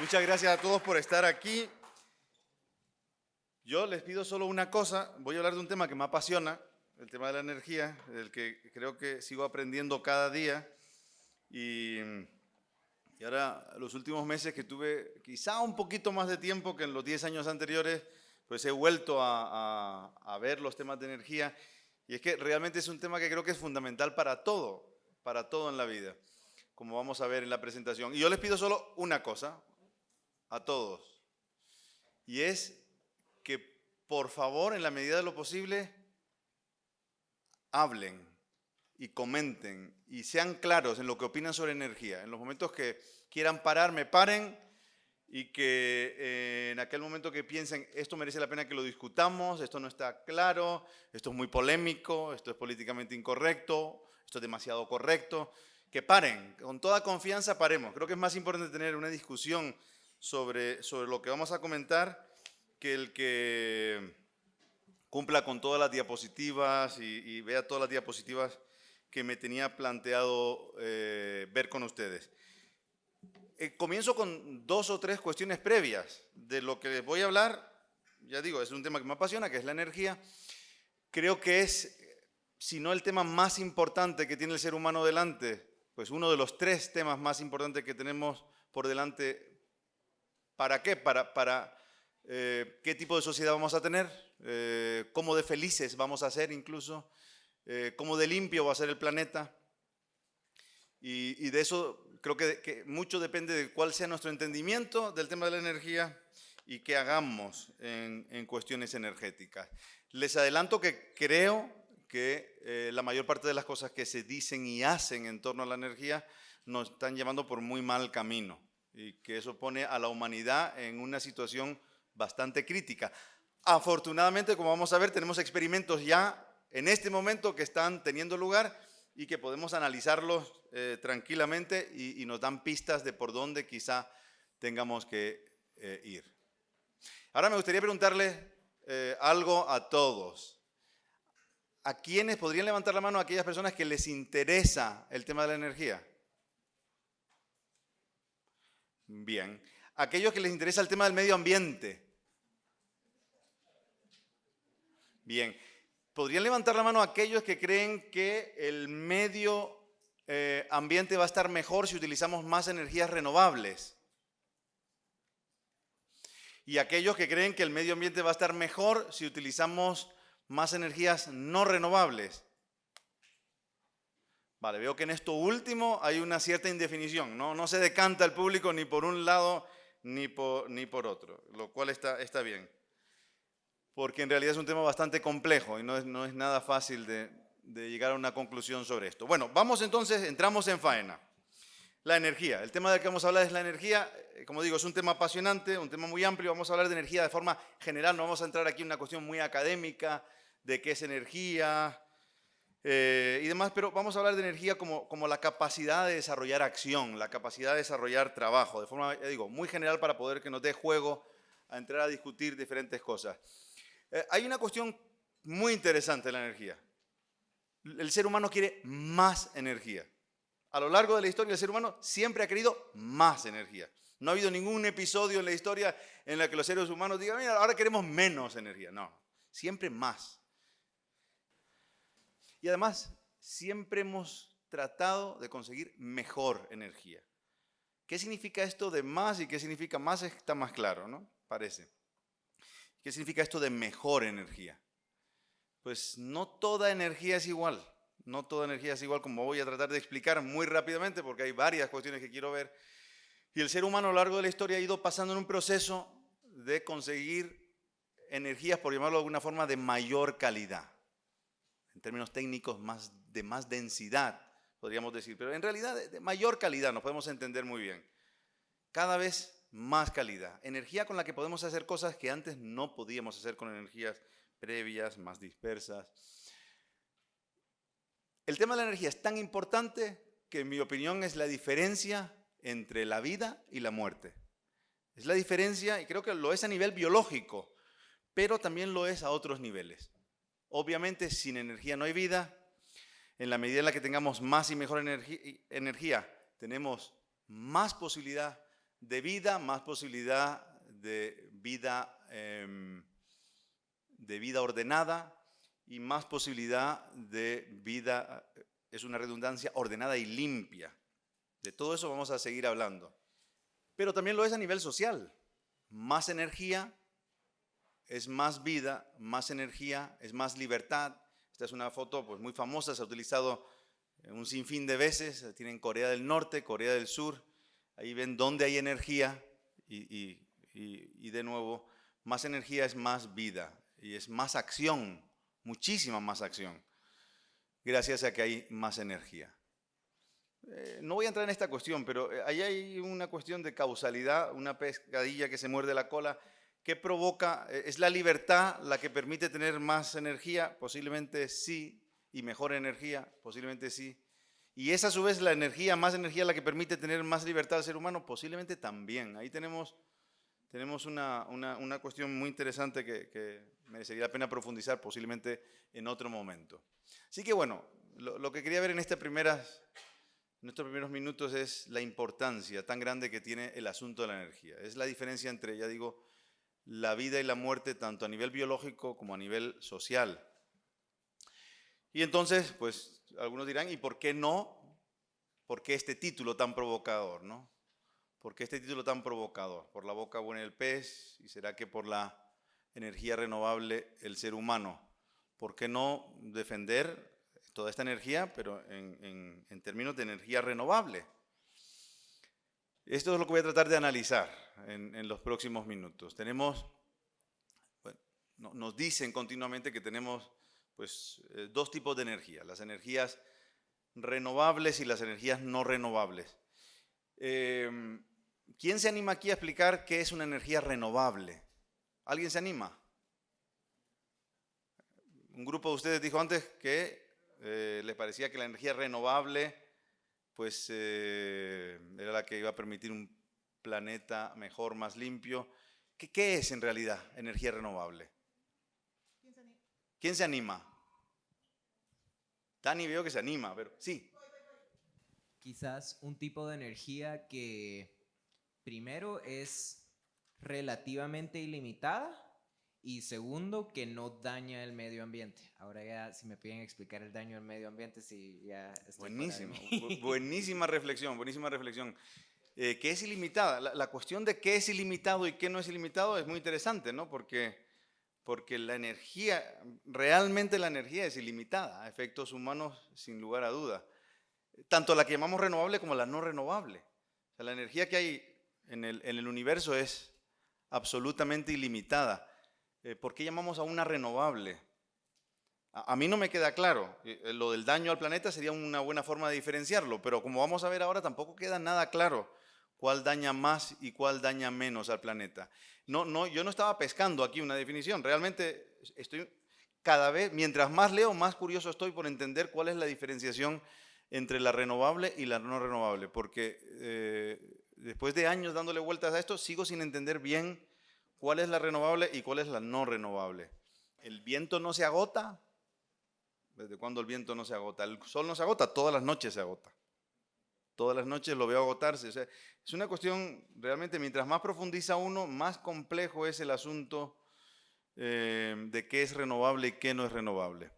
Muchas gracias a todos por estar aquí. Yo les pido solo una cosa. Voy a hablar de un tema que me apasiona, el tema de la energía, del que creo que sigo aprendiendo cada día. Y ahora, los últimos meses que tuve quizá un poquito más de tiempo que en los 10 años anteriores, pues he vuelto a ver los temas de energía. Y es que realmente es un tema que creo que es fundamental para todo en la vida, como vamos a ver en la presentación. Y yo les pido solo una cosa a todos, y es que por favor, en la medida de lo posible, hablen y comenten y sean claros en lo que opinan sobre energía. En los momentos que quieran parar, me paren, y que en aquel momento que piensen, esto merece la pena que lo discutamos, esto no está claro, esto es muy polémico, esto es políticamente incorrecto, esto es demasiado correcto, que paren, con toda confianza paremos. Creo que es más importante tener una discusión sobre lo que vamos a comentar que el que cumpla con todas las diapositivas y vea todas las diapositivas que me tenía planteado ver con ustedes. Comienzo con 2 o 3 cuestiones previas de lo que les voy a hablar. Ya digo, es un tema que me apasiona, que es la energía. Creo que es, si no el tema más importante que tiene el ser humano delante, pues uno de los 3 temas más importantes que tenemos por delante. ¿Para qué? Para qué tipo de sociedad vamos a tener, cómo de felices vamos a ser incluso, cómo de limpio va a ser el planeta. Y de eso creo que mucho depende de cuál sea nuestro entendimiento del tema de la energía y qué hagamos en cuestiones energéticas. Les adelanto que creo que la mayor parte de las cosas que se dicen y hacen en torno a la energía nos están llevando por muy mal camino, y que eso pone a la humanidad en una situación bastante crítica. Afortunadamente, como vamos a ver, tenemos experimentos ya en este momento que están teniendo lugar y que podemos analizarlos tranquilamente y nos dan pistas de por dónde quizá tengamos que ir. Ahora me gustaría preguntarle algo a todos. ¿A quiénes podrían levantar la mano a aquellas personas que les interesa el tema de la energía? Bien. ¿Aquellos que les interesa el tema del medio ambiente? Bien. ¿Podrían levantar la mano aquellos que creen que el medio ambiente va a estar mejor si utilizamos más energías renovables? ¿Y aquellos que creen que el medio ambiente va a estar mejor si utilizamos más energías no renovables? Vale, veo que en esto último hay una cierta indefinición, no se decanta el público ni por un lado ni por otro, lo cual está bien, porque en realidad es un tema bastante complejo y no es nada fácil de llegar a una conclusión sobre esto. Bueno, vamos entonces, entramos en faena. La energía, el tema del que vamos a hablar es la energía. Como digo, es un tema apasionante, un tema muy amplio. Vamos a hablar de energía de forma general, no vamos a entrar aquí en una cuestión muy académica de qué es energía y demás, pero vamos a hablar de energía como la capacidad de desarrollar acción, la capacidad de desarrollar trabajo, de forma, ya digo, muy general para poder que nos dé juego a entrar a discutir diferentes cosas. Hay una cuestión muy interesante de la energía. El ser humano quiere más energía. A lo largo de la historia, el ser humano siempre ha querido más energía. No ha habido ningún episodio en la historia en la que los seres humanos digan, mira, ahora queremos menos energía. No, siempre más. Y además, siempre hemos tratado de conseguir mejor energía. ¿Qué significa esto de más y qué significa más? Está más claro, ¿no? Parece. ¿Qué significa esto de mejor energía? Pues no toda energía es igual. No toda energía es igual, como voy a tratar de explicar muy rápidamente, porque hay varias cuestiones que quiero ver. Y el ser humano a lo largo de la historia ha ido pasando en un proceso de conseguir energías, por llamarlo de alguna forma, de mayor calidad. En términos técnicos, de más densidad, podríamos decir. Pero en realidad de mayor calidad, nos podemos entender muy bien. Cada vez más calidad. Energía con la que podemos hacer cosas que antes no podíamos hacer con energías previas, más dispersas. El tema de la energía es tan importante que, en mi opinión, es la diferencia entre la vida y la muerte. Es la diferencia, y creo que lo es a nivel biológico, pero también lo es a otros niveles. Obviamente, sin energía no hay vida. En la medida en la que tengamos más y mejor energía, tenemos más posibilidad de vida, más posibilidad de vida ordenada y más posibilidad de vida, es una redundancia, ordenada y limpia. De todo eso vamos a seguir hablando. Pero también lo es a nivel social. Más energía es más vida, más energía es más libertad. Esta es una foto pues, muy famosa, se ha utilizado un sinfín de veces. La tienen en Corea del Norte, Corea del Sur. Ahí ven dónde hay energía y de nuevo, más energía es más vida y es más acción, muchísima más acción, gracias a que hay más energía. No voy a entrar en esta cuestión, pero ahí hay una cuestión de causalidad, una pescadilla que se muerde la cola. ¿Qué provoca? ¿Es la libertad la que permite tener más energía? Posiblemente sí, y mejor energía, posiblemente sí. ¿Y es a su vez la energía, más energía la que permite tener más libertad al ser humano? Posiblemente también. Ahí tenemos una cuestión muy interesante que merecería la pena profundizar posiblemente en otro momento. Así que bueno, lo que quería ver en estos primeros minutos es la importancia tan grande que tiene el asunto de la energía. Es la diferencia entre, ya digo, la vida y la muerte, tanto a nivel biológico como a nivel social. Y entonces, pues, algunos dirán, ¿y por qué no? ¿Por qué este título tan provocador, no? ¿Por qué este título tan provocador? ¿Por la boca buena el pez? ¿Y será que por la energía renovable el ser humano? ¿Por qué no defender toda esta energía, pero en términos de energía renovable? Esto es lo que voy a tratar de analizar en los próximos minutos. Nos dicen continuamente que tenemos pues, dos tipos de energía, las energías renovables y las energías no renovables. ¿Quién se anima aquí a explicar qué es una energía renovable? ¿Alguien se anima? Un grupo de ustedes dijo antes que les parecía que la energía renovable pues, era la que iba a permitir un planeta mejor, más limpio. ¿Qué es en realidad energía renovable? ¿Quién se anima? Dani veo que se anima, pero sí. Quizás un tipo de energía que primero es relativamente ilimitada y segundo que no daña el medio ambiente. Ahora ya si me piden explicar el daño al medio ambiente, sí, ya estoy Buenísimo, fuera de mí. buenísima reflexión, buenísima reflexión. ¿Qué es ilimitada? La cuestión de qué es ilimitado y qué no es ilimitado es muy interesante, ¿no? Porque la energía, realmente la energía es ilimitada, a efectos humanos sin lugar a duda. Tanto la que llamamos renovable como la no renovable. O sea, la energía que hay en el universo es absolutamente ilimitada. ¿Por qué llamamos a una renovable? A mí no me queda claro. Lo del daño al planeta sería una buena forma de diferenciarlo, pero como vamos a ver ahora, tampoco queda nada claro cuál daña más y cuál daña menos al planeta. Yo no estaba pescando aquí una definición. Realmente estoy cada vez, mientras más leo, más curioso estoy por entender cuál es la diferenciación entre la renovable y la no renovable, porque después de años dándole vueltas a esto, sigo sin entender bien cuál es la renovable y cuál es la no renovable. ¿El viento no se agota? ¿Desde cuándo el viento no se agota? El sol no se agota, todas las noches se agota. Todas las noches lo veo agotarse. O sea, es una cuestión, realmente, mientras más profundiza uno, más complejo es el asunto de qué es renovable y qué no es renovable.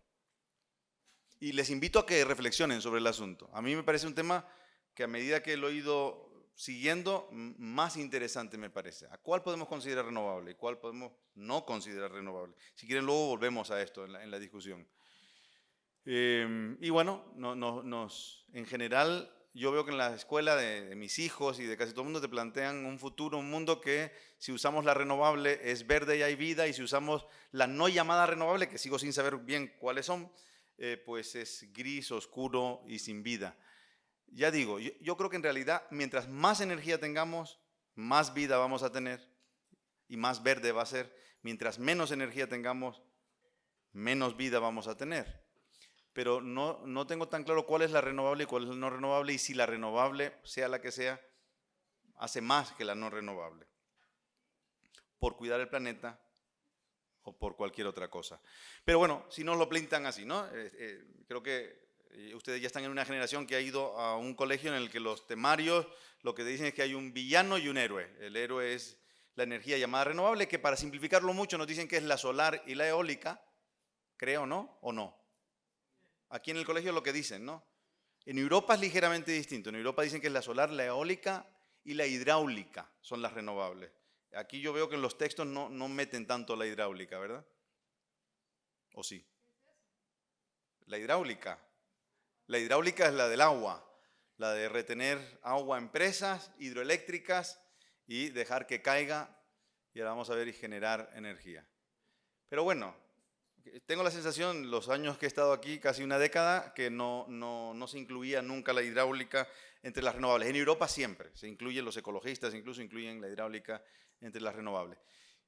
Y les invito a que reflexionen sobre el asunto. A mí me parece un tema que a medida que lo he ido siguiendo, más interesante me parece. ¿A cuál podemos considerar renovable y cuál podemos no considerar renovable? Si quieren, luego volvemos a esto en la discusión. Y bueno, en general, yo veo que en la escuela de mis hijos y de casi todo el mundo te plantean un futuro, un mundo que si usamos la renovable es verde y hay vida, y si usamos la no llamada renovable, que sigo sin saber bien cuáles son, pues es gris, oscuro y sin vida. Ya digo, yo creo que en realidad mientras más energía tengamos, más vida vamos a tener y más verde va a ser. Mientras menos energía tengamos, menos vida vamos a tener. Pero no tengo tan claro cuál es la renovable y cuál es la no renovable, y si la renovable, sea la que sea, hace más que la no renovable, por cuidar el planeta o por cualquier otra cosa. Pero bueno, si nos lo pintan así, ¿no? Creo que Ustedes ya están en una generación que ha ido a un colegio en el que los temarios lo que dicen es que hay un villano y un héroe. El héroe es la energía llamada renovable, que para simplificarlo mucho nos dicen que es la solar y la eólica, creo, ¿no? ¿O no? Aquí en el colegio lo que dicen, ¿no? En Europa es ligeramente distinto. En Europa dicen que es la solar, la eólica y la hidráulica son las renovables. Aquí yo veo que en los textos no meten tanto la hidráulica, ¿verdad? ¿O sí? La hidráulica. La hidráulica es la del agua, la de retener agua en presas hidroeléctricas y dejar que caiga, y ahora vamos a ver, y generar energía. Pero bueno, tengo la sensación, los años que he estado aquí, casi una década, que no se incluía nunca la hidráulica entre las renovables. En Europa siempre se incluyen, los ecologistas incluso incluyen la hidráulica entre las renovables.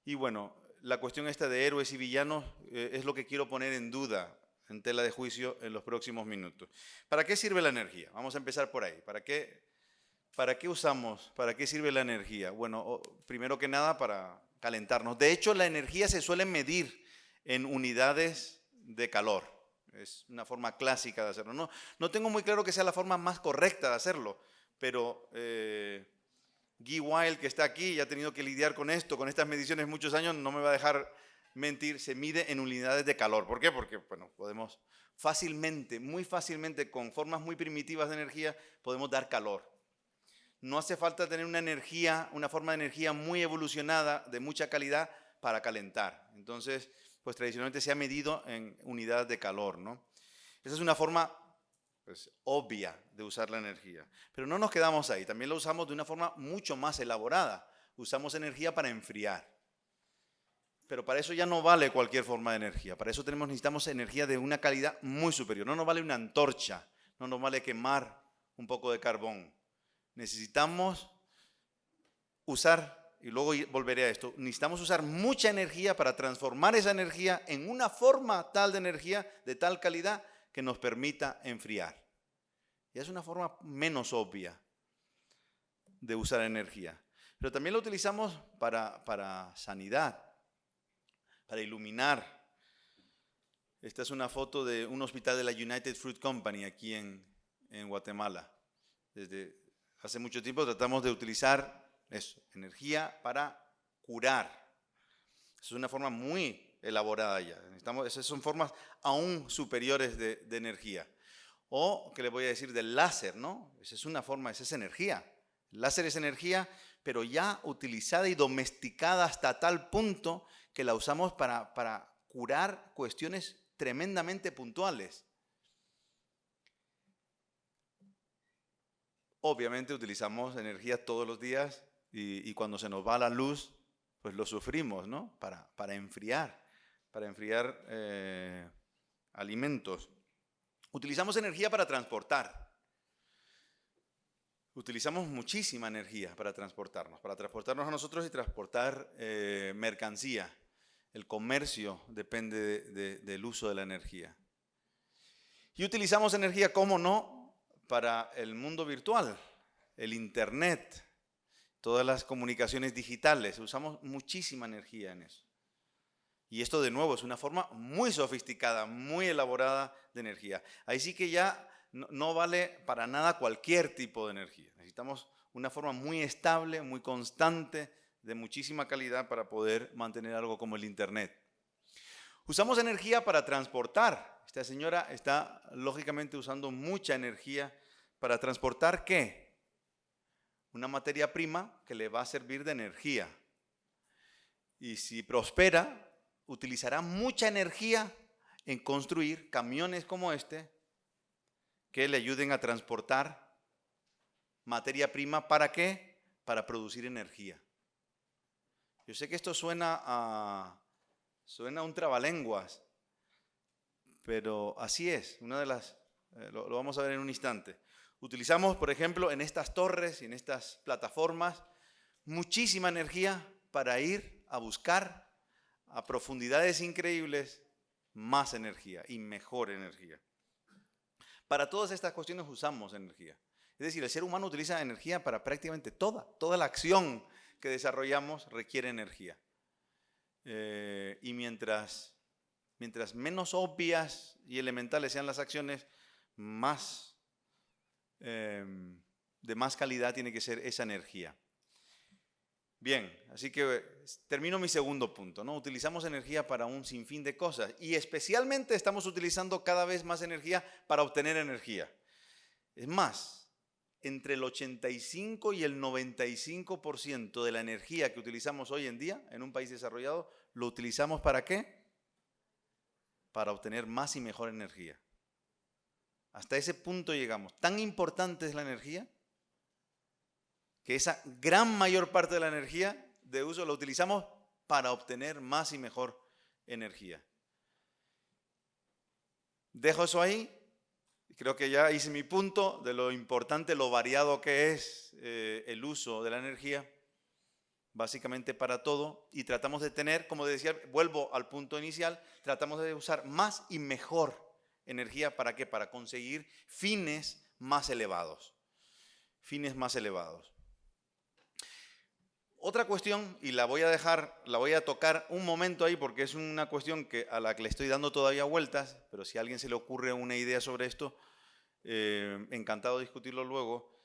Y bueno, la cuestión esta de héroes y villanos es lo que quiero poner en duda, en tela de juicio, en los próximos minutos. ¿Para qué sirve la energía? Vamos a empezar por ahí. ¿Para qué usamos? ¿Para qué sirve la energía? Bueno, primero que nada para calentarnos. De hecho, la energía se suele medir en unidades de calor. Es una forma clásica de hacerlo. No tengo muy claro que sea la forma más correcta de hacerlo, pero Guy Weil, que está aquí y ha tenido que lidiar con esto, con estas mediciones muchos años, no me va a dejar mentir, se mide en unidades de calor. ¿Por qué? Porque bueno, podemos fácilmente, muy fácilmente, con formas muy primitivas de energía, podemos dar calor. No hace falta tener una forma de energía muy evolucionada, de mucha calidad, para calentar. Entonces, pues tradicionalmente se ha medido en unidades de calor, ¿no? Esa es una forma pues, obvia de usar la energía. Pero no nos quedamos ahí, también lo usamos de una forma mucho más elaborada. Usamos energía para enfriar. Pero para eso ya no vale cualquier forma de energía. Para eso necesitamos energía de una calidad muy superior. No nos vale una antorcha, no nos vale quemar un poco de carbón. Necesitamos usar, y luego volveré a esto, necesitamos usar mucha energía para transformar esa energía en una forma tal de energía, de tal calidad, que nos permita enfriar. Y es una forma menos obvia de usar energía. Pero también lo utilizamos para sanidad, para iluminar. Esta es una foto de un hospital de la United Fruit Company aquí en Guatemala. Desde hace mucho tiempo tratamos de utilizar eso, energía para curar. Es una forma muy elaborada ya. Esas son formas aún superiores de energía. O, ¿qué le voy a decir del láser, no? Esa es una forma, esa es energía. El láser es energía, pero ya utilizada y domesticada hasta tal punto que la usamos para curar cuestiones tremendamente puntuales. Obviamente utilizamos energía todos los días y cuando se nos va la luz, pues lo sufrimos, ¿no? Para enfriar alimentos. Utilizamos energía para transportar. Utilizamos muchísima energía para transportarnos a nosotros y transportar mercancía. El comercio depende del uso de la energía. Y utilizamos energía, ¿cómo no?, para el mundo virtual, el Internet, todas las comunicaciones digitales. Usamos muchísima energía en eso. Y esto de nuevo es una forma muy sofisticada, muy elaborada de energía. Ahí sí que ya no vale para nada cualquier tipo de energía. Necesitamos una forma muy estable, muy constante, de muchísima calidad para poder mantener algo como el Internet. Usamos energía para transportar. Esta señora está lógicamente usando mucha energía para transportar ¿qué? Una materia prima que le va a servir de energía. Y si prospera, utilizará mucha energía en construir camiones como este que le ayuden a transportar materia prima. ¿Para qué? Para producir energía. Yo sé que esto suena a un trabalenguas, pero así es. Lo vamos a ver en un instante. Utilizamos, por ejemplo, en estas torres y en estas plataformas, muchísima energía para ir a buscar a profundidades increíbles más energía y mejor energía. Para todas estas cuestiones usamos energía. Es decir, el ser humano utiliza energía para prácticamente toda la acción que desarrollamos requiere energía. Y mientras menos obvias y elementales sean las acciones, más, de más calidad tiene que ser esa energía. Bien, así que termino mi segundo punto, ¿no? Utilizamos energía para un sinfín de cosas y especialmente estamos utilizando cada vez más energía para obtener energía. Es más, entre el 85 y el 95% de la energía que utilizamos hoy en día en un país desarrollado, ¿lo utilizamos para qué? Para obtener más y mejor energía. Hasta ese punto llegamos. Tan importante es la energía que esa gran mayor parte de la energía de uso la utilizamos para obtener más y mejor energía. Dejo eso ahí. Creo que ya hice mi punto de lo importante, lo variado que es el uso de la energía, básicamente para todo. Y tratamos de tener, como decía, vuelvo al punto inicial, tratamos de usar más y mejor energía. ¿Para qué? Para conseguir fines más elevados. Fines más elevados. Otra cuestión, y la voy a tocar un momento ahí porque es una cuestión a la que le estoy dando todavía vueltas, pero si a alguien se le ocurre una idea sobre esto, encantado de discutirlo luego.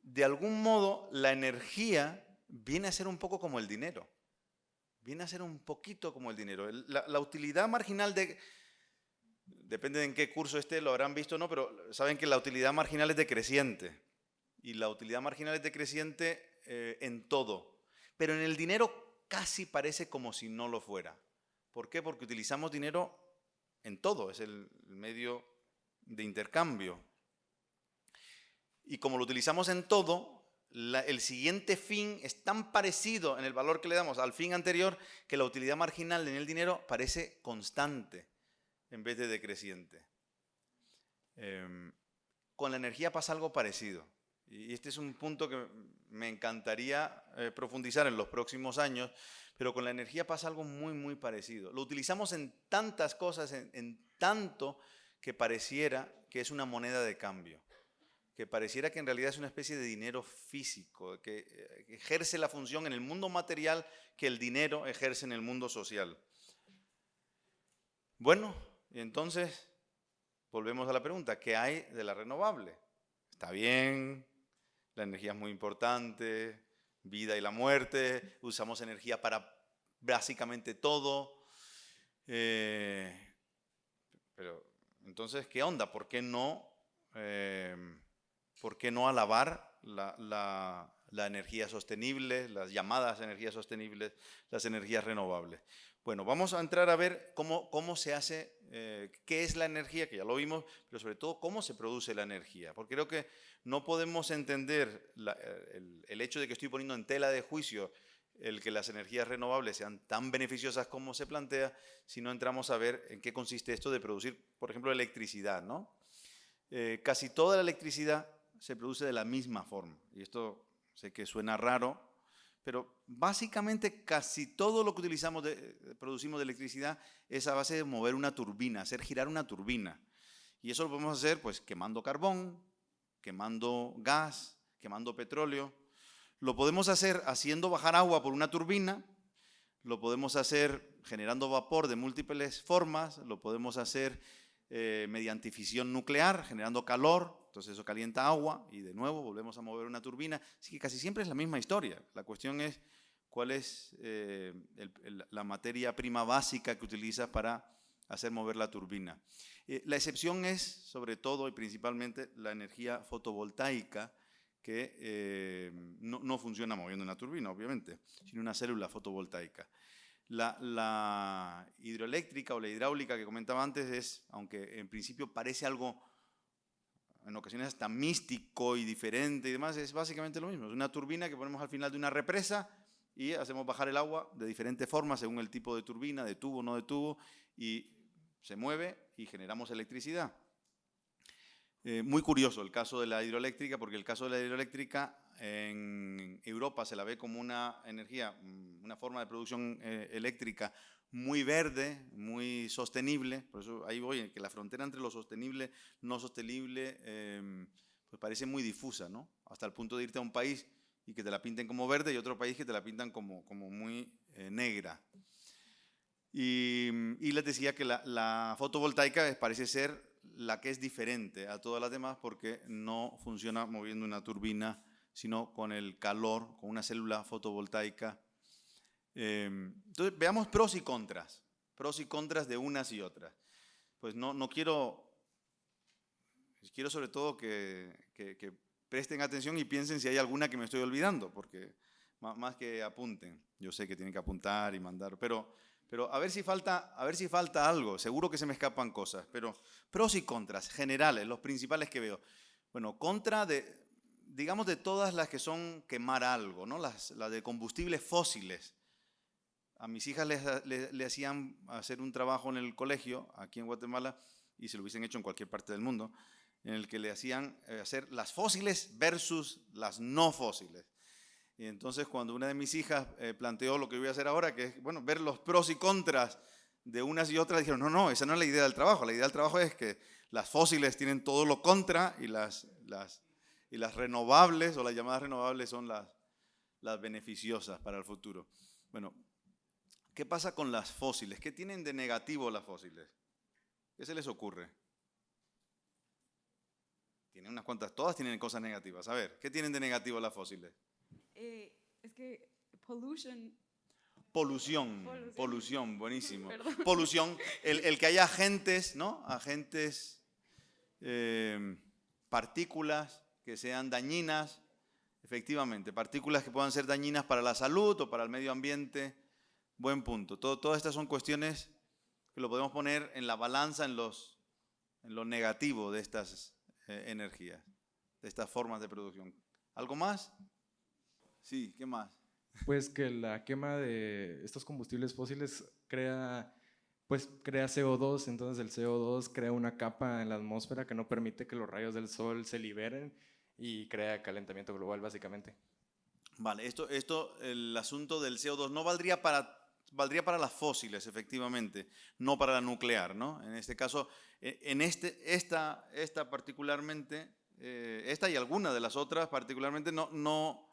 De algún modo, la energía viene a ser un poco como el dinero. Viene a ser un poquito como el dinero. La utilidad marginal depende de en qué curso esté, lo habrán visto o no, pero saben que la utilidad marginal es decreciente. Y la utilidad marginal es decreciente en todo, pero en el dinero casi parece como si no lo fuera. ¿Por qué? Porque utilizamos dinero en todo, es el medio de intercambio. Y como lo utilizamos en todo, el siguiente fin es tan parecido en el valor que le damos al fin anterior que la utilidad marginal en el dinero parece constante en vez de decreciente. Con la energía pasa algo parecido. Y este es un punto que me encantaría profundizar en los próximos años, pero con la energía pasa algo muy, muy parecido. Lo utilizamos en tantas cosas, en tanto que pareciera que es una moneda de cambio, que pareciera que en realidad es una especie de dinero físico, que ejerce la función en el mundo material que el dinero ejerce en el mundo social. Bueno, y entonces volvemos a la pregunta, ¿qué hay de la renovable? Está bien. La energía es muy importante, vida y la muerte, usamos energía para básicamente todo. Pero entonces, ¿qué onda? ¿Por qué no alabar la energía sostenible, las llamadas energías sostenibles, las energías renovables? Bueno, vamos a entrar a ver cómo se hace, qué es la energía, que ya lo vimos, pero sobre todo cómo se produce la energía. Porque creo que no podemos entender el hecho de que estoy poniendo en tela de juicio el que las energías renovables sean tan beneficiosas como se plantea si no entramos a ver en qué consiste esto de producir, por ejemplo, electricidad, ¿no? Casi toda la electricidad se produce de la misma forma. Y esto sé que suena raro, pero básicamente casi todo lo que producimos de electricidad es a base de mover una turbina, hacer girar una turbina. Y eso lo podemos hacer pues quemando carbón, quemando gas, quemando petróleo. Lo podemos hacer haciendo bajar agua por una turbina, lo podemos hacer generando vapor de múltiples formas, lo podemos hacer mediante fisión nuclear, generando calor, entonces eso calienta agua y de nuevo volvemos a mover una turbina. Así que casi siempre es la misma historia. La cuestión es cuál es la materia prima básica que utilizas para hacer mover la turbina. La excepción es, sobre todo y principalmente, la energía fotovoltaica, que no funciona moviendo una turbina, obviamente, sino una célula fotovoltaica. La hidroeléctrica o la hidráulica que comentaba antes es, aunque en principio parece algo en ocasiones hasta místico y diferente y demás, es básicamente lo mismo. Es una turbina que ponemos al final de una represa y hacemos bajar el agua de diferentes formas según el tipo de turbina, de tubo, no de tubo, y se mueve y generamos electricidad. Muy curioso el caso de la hidroeléctrica, porque el caso de la hidroeléctrica en Europa se la ve como una energía, una forma de producción eléctrica muy verde, muy sostenible. Por eso ahí voy, que la frontera entre lo sostenible y no sostenible pues parece muy difusa, ¿no? Hasta el punto de irte a un país y que te la pinten como verde y otro país que te la pintan como muy negra. Y les decía que la fotovoltaica parece ser la que es diferente a todas las demás porque no funciona moviendo una turbina, sino con el calor, con una célula fotovoltaica. Entonces, veamos pros y contras de unas y otras. Pues no quiero sobre todo que presten atención y piensen si hay alguna que me estoy olvidando, porque más que apunten, yo sé que tienen que apuntar y mandar, pero a ver si falta algo, seguro que se me escapan cosas, pero pros y contras generales, los principales que veo. Bueno, contra digamos de todas las que son quemar algo, ¿no? Las de combustibles fósiles. A mis hijas le hacían hacer un trabajo en el colegio, aquí en Guatemala, y se lo hubiesen hecho en cualquier parte del mundo, en el que le hacían hacer las fósiles versus las no fósiles. Y entonces cuando una de mis hijas planteó lo que voy a hacer ahora, que es ver los pros y contras de unas y otras, dijeron, no, esa no es la idea del trabajo. La idea del trabajo es que las fósiles tienen todo lo contra y las renovables o las llamadas renovables son las beneficiosas para el futuro. Bueno, ¿qué pasa con las fósiles? ¿Qué tienen de negativo las fósiles? ¿Qué se les ocurre? Tienen unas cuantas, todas tienen cosas negativas. A ver, ¿qué tienen de negativo las fósiles? Es que polution. Polución, buenísimo. Perdón. Polución, el que haya agentes, ¿no? Partículas que sean dañinas, efectivamente, partículas que puedan ser dañinas para la salud o para el medio ambiente. Buen punto. Todas estas son cuestiones que lo podemos poner en la balanza, en lo negativo de estas energías, de estas formas de producción. ¿Algo más? Sí, ¿qué más? Pues que la quema de estos combustibles fósiles crea CO2, entonces el CO2 crea una capa en la atmósfera que no permite que los rayos del sol se liberen y crea calentamiento global básicamente. Vale, el asunto del CO2 no valdría para las fósiles, efectivamente, no para la nuclear, ¿no? En este caso, esta particularmente, esta y alguna de las otras particularmente no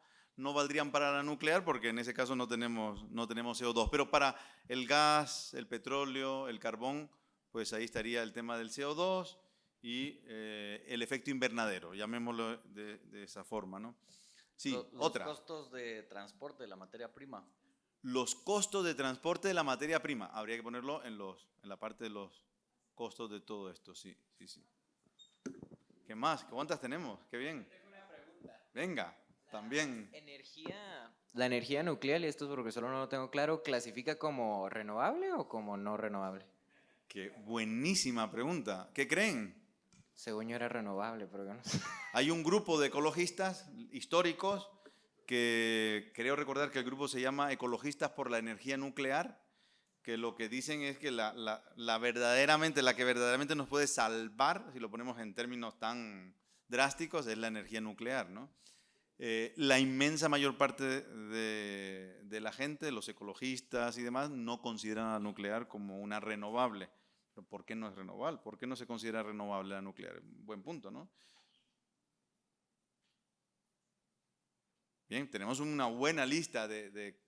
valdrían para la nuclear porque en ese caso no tenemos CO2. Pero para el gas, el petróleo, el carbón, pues ahí estaría el tema del CO2 y el efecto invernadero, llamémoslo de esa forma, ¿no? Sí, otra. Los costos de transporte de la materia prima. Los costos de transporte de la materia prima. Habría que ponerlo en la parte de los costos de todo esto, sí. ¿Qué más? ¿Cuántas tenemos? Qué bien. Tengo una pregunta. Venga, también. La energía nuclear, y esto es porque solo no lo tengo claro, ¿clasifica como renovable o como no renovable? Qué buenísima pregunta. ¿Qué creen? Según yo era renovable, pero yo no sé. Hay un grupo de ecologistas históricos que creo recordar que el grupo se llama Ecologistas por la Energía Nuclear, que lo que dicen es que la que verdaderamente nos puede salvar, si lo ponemos en términos tan drásticos, es la energía nuclear, ¿no? La inmensa mayor parte de la gente, los ecologistas y demás, no consideran a la nuclear como una renovable. ¿Pero por qué no es renovable? ¿Por qué no se considera renovable la nuclear? Buen punto, ¿no? Bien, tenemos una buena lista de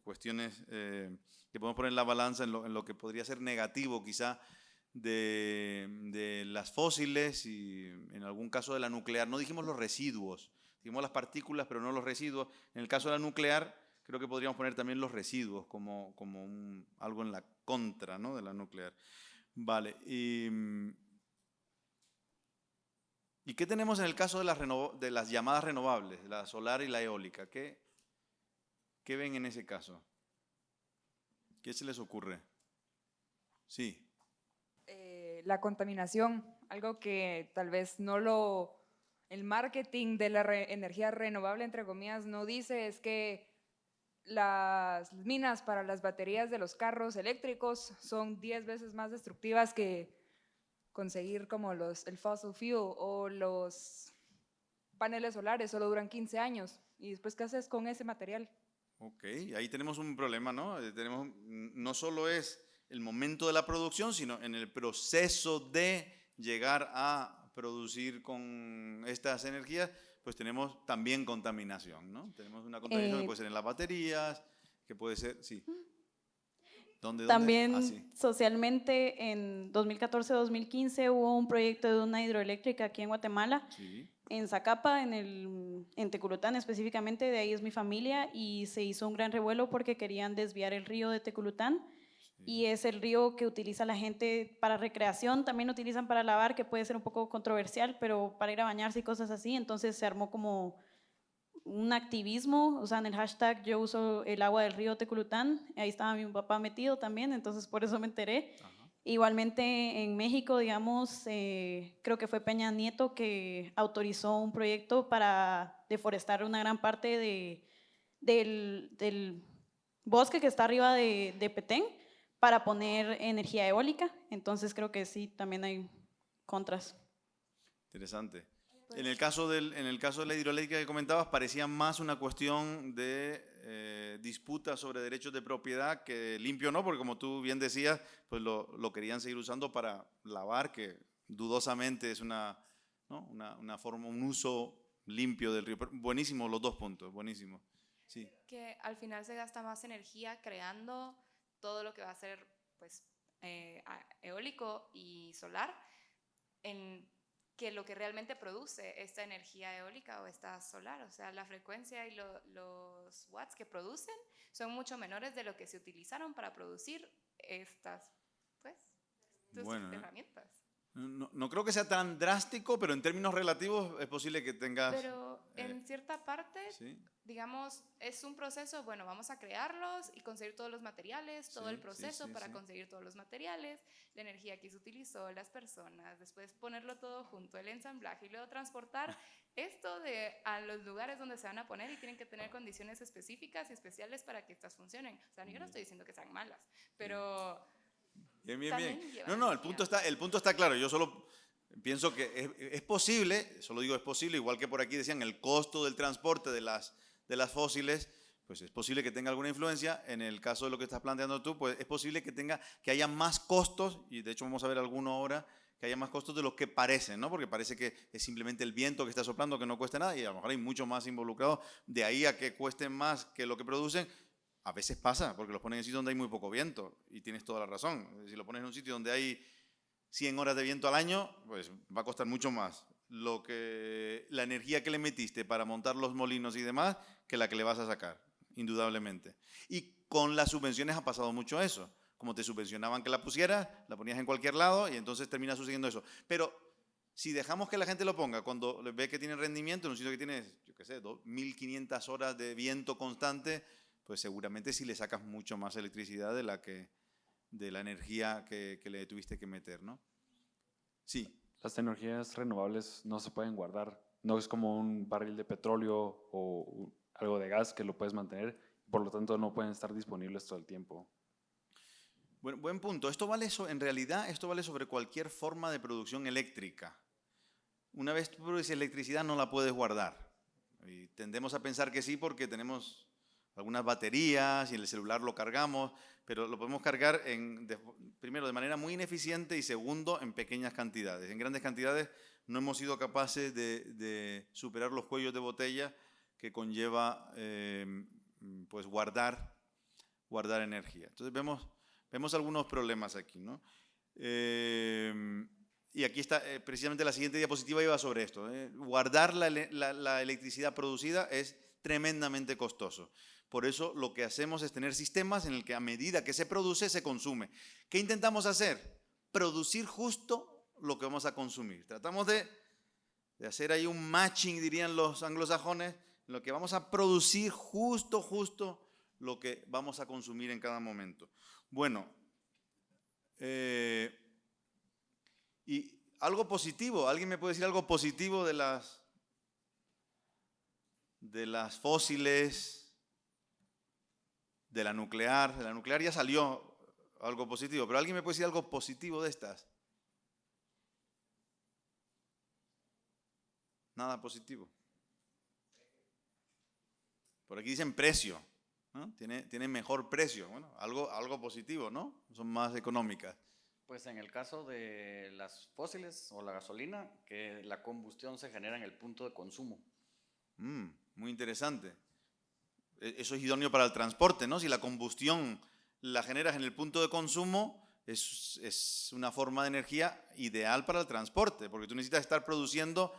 cuestiones que podemos poner en la balanza en lo que podría ser negativo quizá de las fósiles y en algún caso de la nuclear. No dijimos los residuos, dijimos las partículas pero no los residuos. En el caso de la nuclear creo que podríamos poner también los residuos como algo en la contra, ¿no?, de la nuclear. Vale, ¿y qué tenemos en el caso de las llamadas renovables, la solar y la eólica? ¿Qué ven en ese caso? ¿Qué se les ocurre? Sí. La contaminación, algo que tal vez el marketing de la energía renovable, entre comillas, no dice, es que las minas para las baterías de los carros eléctricos son 10 veces más destructivas que conseguir como el fossil fuel, o los paneles solares solo duran 15 años. ¿Y después qué haces con ese material? Ok, ahí tenemos un problema, ¿no? No solo es el momento de la producción, sino en el proceso de llegar a producir con estas energías, pues tenemos también contaminación, ¿no? Tenemos una contaminación que puede ser en las baterías, que puede ser, sí. ¿Dónde? También Ah, sí. socialmente en 2014-2015 hubo un proyecto de una hidroeléctrica aquí en Guatemala, Sí. en Zacapa, en Teculután específicamente, de ahí es mi familia, y se hizo un gran revuelo porque querían desviar el río de Teculután, y es el río que utiliza la gente para recreación, también lo utilizan para lavar, que puede ser un poco controversial, pero para ir a bañarse y cosas así, entonces se armó como un activismo, o sea, en el hashtag yo uso el agua del río Teculután, ahí estaba mi papá metido también, entonces por eso me enteré. Ajá. Igualmente en México, digamos, creo que fue Peña Nieto que autorizó un proyecto para deforestar una gran parte del bosque que está arriba de Petén para poner energía eólica, entonces creo que sí, también hay contras. Interesante. En el caso de la hidroeléctrica que comentabas, parecía más una cuestión de disputa sobre derechos de propiedad que limpio no, porque como tú bien decías, pues lo querían seguir usando para lavar, que dudosamente es una forma, un uso limpio del río. Pero buenísimo los dos puntos, buenísimo. Sí. Que al final se gasta más energía creando todo lo que va a ser pues, eólico y solar que lo que realmente produce esta energía eólica o esta solar. O sea, la frecuencia y los watts que producen son mucho menores de lo que se utilizaron para producir estas herramientas. No creo que sea tan drástico, pero en términos relativos es posible que tengas... Pero en cierta parte, ¿sí? digamos, es un proceso, bueno, vamos a crearlos y conseguir todos los materiales, todo el proceso para conseguir todos los materiales, la energía que se utilizó, las personas, después ponerlo todo junto, el ensamblaje y luego transportar esto a los lugares donde se van a poner y tienen que tener condiciones específicas y especiales para que estas funcionen. O sea, yo no estoy diciendo que sean malas, pero... Bien. No, el punto está claro. Yo solo pienso que es posible, solo digo es posible, igual que por aquí decían, el costo del transporte de las fósiles, pues es posible que tenga alguna influencia. En el caso de lo que estás planteando tú, pues es posible que haya más costos, y de hecho vamos a ver alguno ahora, que haya más costos de lo que parecen, ¿no? Porque parece que es simplemente el viento que está soplando, que no cuesta nada, y a lo mejor hay mucho más involucrado. De ahí a que cuesten más que lo que producen, a veces pasa, porque los ponen en sitios donde hay muy poco viento, y tienes toda la razón. Si lo pones en un sitio donde hay 100 horas de viento al año, pues va a costar mucho más la energía que le metiste para montar los molinos y demás, que la que le vas a sacar, indudablemente. Y con las subvenciones ha pasado mucho eso. Como te subvencionaban que la pusieras, la ponías en cualquier lado y entonces termina sucediendo eso. Pero si dejamos que la gente lo ponga cuando ve que tiene rendimiento en un sitio que tiene, yo qué sé, 2.500 horas de viento constante, pues seguramente sí le sacas mucho más electricidad de la energía que le tuviste que meter, ¿no? Sí. Las energías renovables no se pueden guardar. No es como un barril de petróleo o algo de gas que lo puedes mantener. Por lo tanto, no pueden estar disponibles todo el tiempo. Bueno, buen punto. En realidad, esto vale sobre cualquier forma de producción eléctrica. Una vez tú produces electricidad, no la puedes guardar. Y tendemos a pensar que sí porque tenemos algunas baterías y en el celular lo cargamos, pero lo podemos cargar primero de manera muy ineficiente y segundo en pequeñas cantidades. En grandes cantidades no hemos sido capaces de superar los cuellos de botella que conlleva pues guardar energía. Entonces vemos algunos problemas aquí, ¿no? Y aquí está, precisamente la siguiente diapositiva iba sobre esto. Guardar la electricidad producida es tremendamente costoso. Por eso lo que hacemos es tener sistemas en el que a medida que se produce, se consume. ¿Qué intentamos hacer? Producir justo lo que vamos a consumir. Tratamos de hacer ahí un matching, dirían los anglosajones, en lo que vamos a producir justo lo que vamos a consumir en cada momento. Bueno, y algo positivo, ¿alguien me puede decir algo positivo de las fósiles? De la nuclear ya salió algo positivo, pero ¿alguien me puede decir algo positivo de estas? Nada positivo. Por aquí dicen precio, ¿no? Tiene mejor precio, bueno, algo positivo, ¿no? Son más económicas. Pues en el caso de las fósiles o la gasolina, que la combustión se genera en el punto de consumo. Muy interesante. Eso es idóneo para el transporte, ¿no? Si la combustión la generas en el punto de consumo, es una forma de energía ideal para el transporte, porque tú necesitas estar produciendo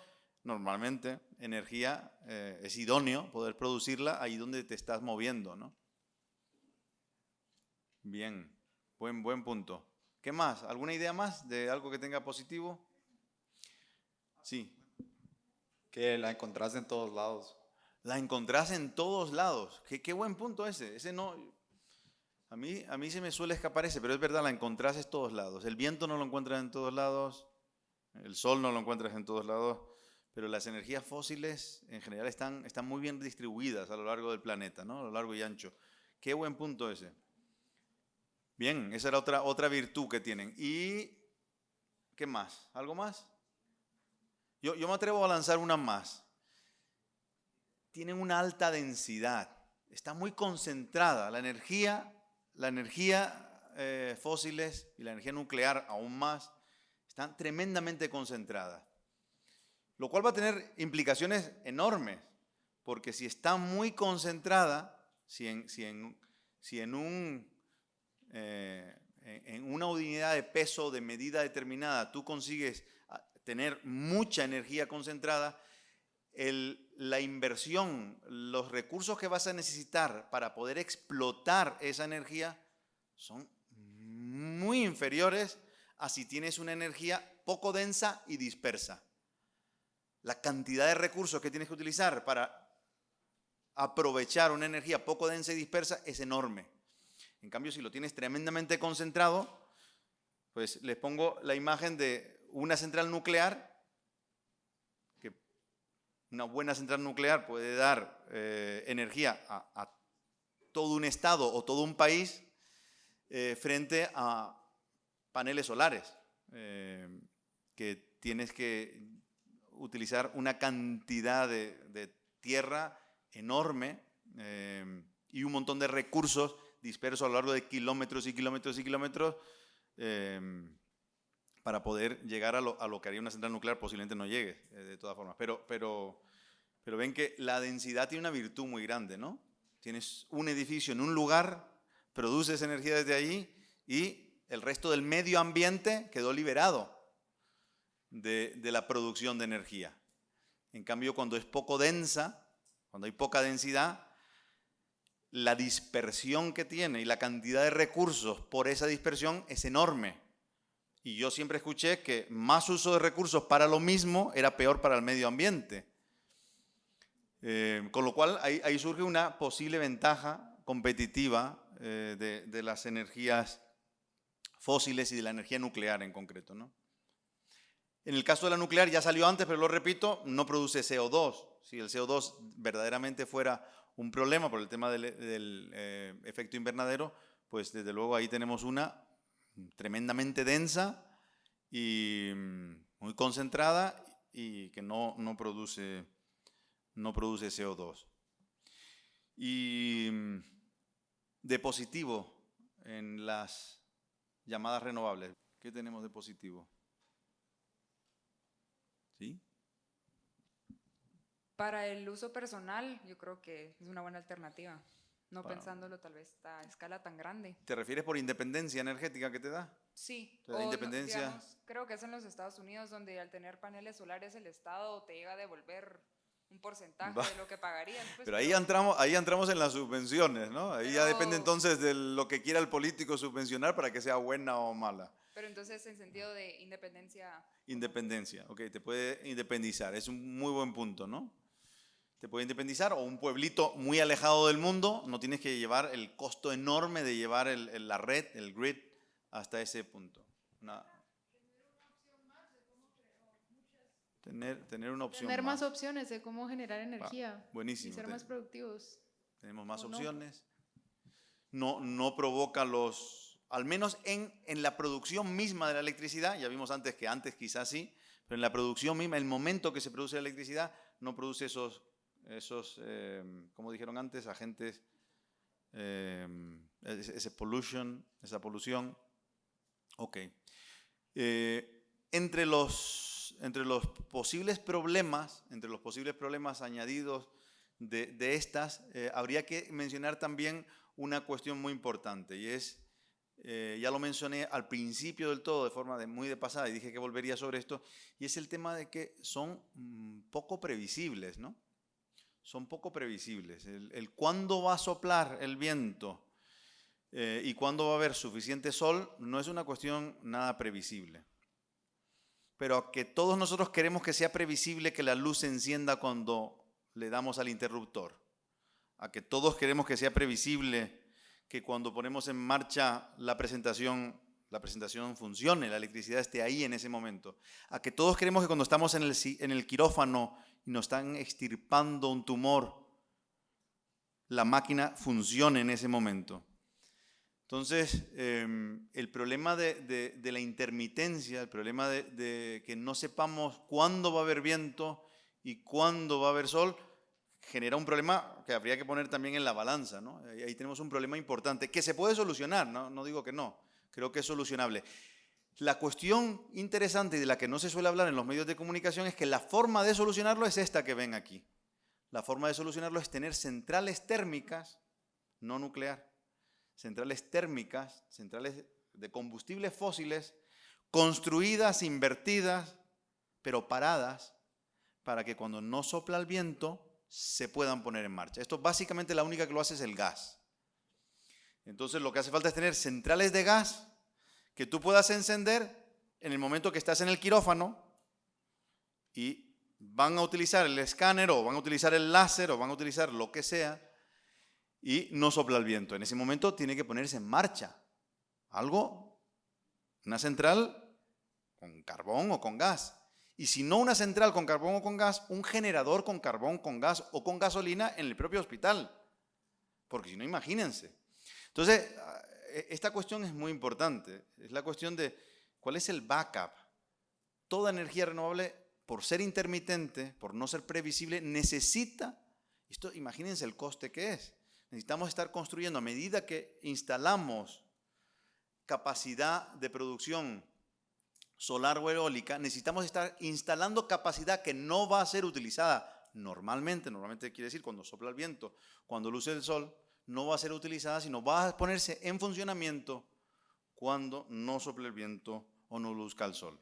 normalmente energía, es idóneo poder producirla ahí donde te estás moviendo, ¿no? Bien, buen punto. ¿Qué más? ¿Alguna idea más de algo que tenga positivo? Sí. Que la encontrás en todos lados. La encontrás en todos lados. Qué buen punto ese. Ese no, a mí se me suele escapar ese, pero es verdad, la encontrás en todos lados. El viento no lo encuentras en todos lados, el sol no lo encuentras en todos lados, pero las energías fósiles en general están muy bien distribuidas a lo largo del planeta, ¿no? A lo largo y ancho. Qué buen punto ese. Bien, esa era otra virtud que tienen. ¿Y qué más? ¿Algo más? Yo me atrevo a lanzar una más. Tienen una alta densidad, está muy concentrada. La energía fósiles y la energía nuclear aún más están tremendamente concentradas. Lo cual va a tener implicaciones enormes, porque si está muy concentrada, si en una unidad de peso de medida determinada tú consigues tener mucha energía concentrada, la inversión, los recursos que vas a necesitar para poder explotar esa energía son muy inferiores a si tienes una energía poco densa y dispersa. La cantidad de recursos que tienes que utilizar para aprovechar una energía poco densa y dispersa es enorme. En cambio, si lo tienes tremendamente concentrado, pues les pongo la imagen de una central nuclear. Una buena central nuclear puede dar energía a todo un estado o todo un país frente a paneles solares, que tienes que utilizar una cantidad de tierra enorme y un montón de recursos dispersos a lo largo de kilómetros y kilómetros y kilómetros para poder llegar a lo que haría una central nuclear. Posiblemente no llegue, de todas formas. Pero ven que la densidad tiene una virtud muy grande, ¿no? Tienes un edificio en un lugar, produces energía desde allí y el resto del medio ambiente quedó liberado de la producción de energía. En cambio, cuando es poco densa, cuando hay poca densidad, la dispersión que tiene y la cantidad de recursos por esa dispersión es enorme. Y yo siempre escuché que más uso de recursos para lo mismo era peor para el medio ambiente. Con lo cual ahí surge una posible ventaja competitiva de las energías fósiles y de la energía nuclear en concreto, ¿no? En el caso de la nuclear, ya salió antes, pero lo repito, no produce CO2. Si el CO2 verdaderamente fuera un problema por el tema del efecto invernadero, pues desde luego ahí tenemos una tremendamente densa y muy concentrada y que no produce CO2. Y de positivo en las llamadas renovables, ¿qué tenemos de positivo? ¿Sí? Para el uso personal, yo creo que es una buena alternativa. No pensándolo tal vez a escala tan grande. ¿Te refieres por independencia energética que te da? Sí. La independencia. Digamos, creo que es en los Estados Unidos donde al tener paneles solares el Estado te llega a devolver un porcentaje de lo que pagarías. Pues, pero ahí entramos en las subvenciones, ¿no? Ahí ya depende entonces de lo que quiera el político subvencionar para que sea buena o mala. Pero entonces en sentido de independencia. Independencia, ok, te puede independizar, es un muy buen punto, ¿no? Te puede independizar, o un pueblito muy alejado del mundo, no tienes que llevar el costo enorme de llevar la red, el grid, hasta ese punto. Tener una opción Tener más opciones de cómo generar energía. Buenísimo. Y ser más productivos. Tenemos más opciones. No provoca al menos en la producción misma de la electricidad, ya vimos antes que antes quizás sí, pero en la producción misma, el momento que se produce la electricidad, no produce esos como dijeron antes, agentes, esa polución. Ok. Entre los posibles problemas añadidos de estas, habría que mencionar también una cuestión muy importante y es, ya lo mencioné al principio del todo de forma muy de pasada y dije que volvería sobre esto, y es el tema de que son poco previsibles, ¿no? Son poco previsibles. El cuándo va a soplar el viento y cuándo va a haber suficiente sol no es una cuestión nada previsible. Pero que todos nosotros queremos que sea previsible que la luz se encienda cuando le damos al interruptor. A que todos queremos que sea previsible que cuando ponemos en marcha la presentación funcione, la electricidad esté ahí en ese momento. A que todos queremos que cuando estamos en el quirófano y nos están extirpando un tumor, la máquina funcione en ese momento. Entonces, el problema de la intermitencia, el problema de que no sepamos cuándo va a haber viento y cuándo va a haber sol, genera un problema que habría que poner también en la balanza, ¿no? Ahí tenemos un problema importante que se puede solucionar, no digo que no, creo que es solucionable. La cuestión interesante y de la que no se suele hablar en los medios de comunicación es que la forma de solucionarlo es esta que ven aquí. La forma de solucionarlo es tener centrales térmicas, no nuclear, centrales térmicas, centrales de combustibles fósiles, construidas, invertidas, pero paradas, para que cuando no sopla el viento se puedan poner en marcha. Esto básicamente la única que lo hace es el gas. Entonces lo que hace falta es tener centrales de gas que tú puedas encender en el momento que estás en el quirófano y van a utilizar el escáner o van a utilizar el láser o van a utilizar lo que sea y no sopla el viento. En ese momento tiene que ponerse en marcha algo, una central con carbón o con gas. Y si no una central con carbón o con gas, un generador con carbón, con gas o con gasolina en el propio hospital. Porque si no, imagínense. Entonces, esta cuestión es muy importante. Es la cuestión de cuál es el backup. Toda energía renovable, por ser intermitente, por no ser previsible, necesita, esto imagínense el coste que es. Necesitamos estar construyendo a medida que instalamos capacidad de producción solar o eólica, necesitamos estar instalando capacidad que no va a ser utilizada normalmente quiere decir cuando sopla el viento, cuando luce el sol, no va a ser utilizada, sino va a ponerse en funcionamiento cuando no sople el viento o no luzca el sol.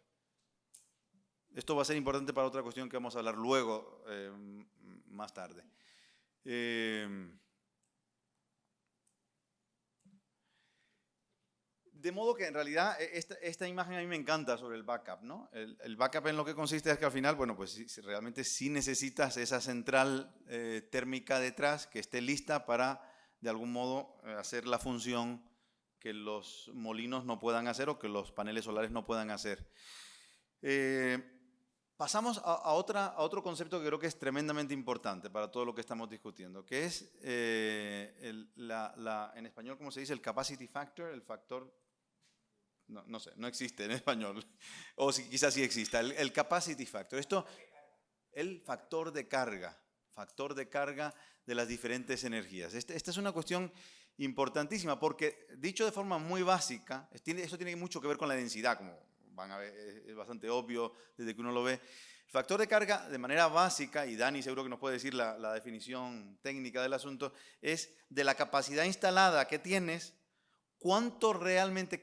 Esto va a ser importante para otra cuestión que vamos a hablar luego, más tarde. De modo que en realidad esta imagen a mí me encanta sobre el backup, ¿no? El backup en lo que consiste es que al final, bueno, pues realmente sí necesitas esa central térmica detrás que esté lista para, de algún modo, hacer la función que los molinos no puedan hacer o que los paneles solares no puedan hacer. Pasamos a otro concepto que creo que es tremendamente importante para todo lo que estamos discutiendo, que es, en español, ¿cómo se dice? El capacity factor, el factor... No sé, no existe en español, o quizás sí exista, el capacity factor. Esto, el factor de carga de las diferentes energías. Esta es una cuestión importantísima porque, dicho de forma muy básica, esto tiene mucho que ver con la densidad, como van a ver, es bastante obvio desde que uno lo ve. El factor de carga, de manera básica, y Dani seguro que nos puede decir la definición técnica del asunto, es de la capacidad instalada que tienes,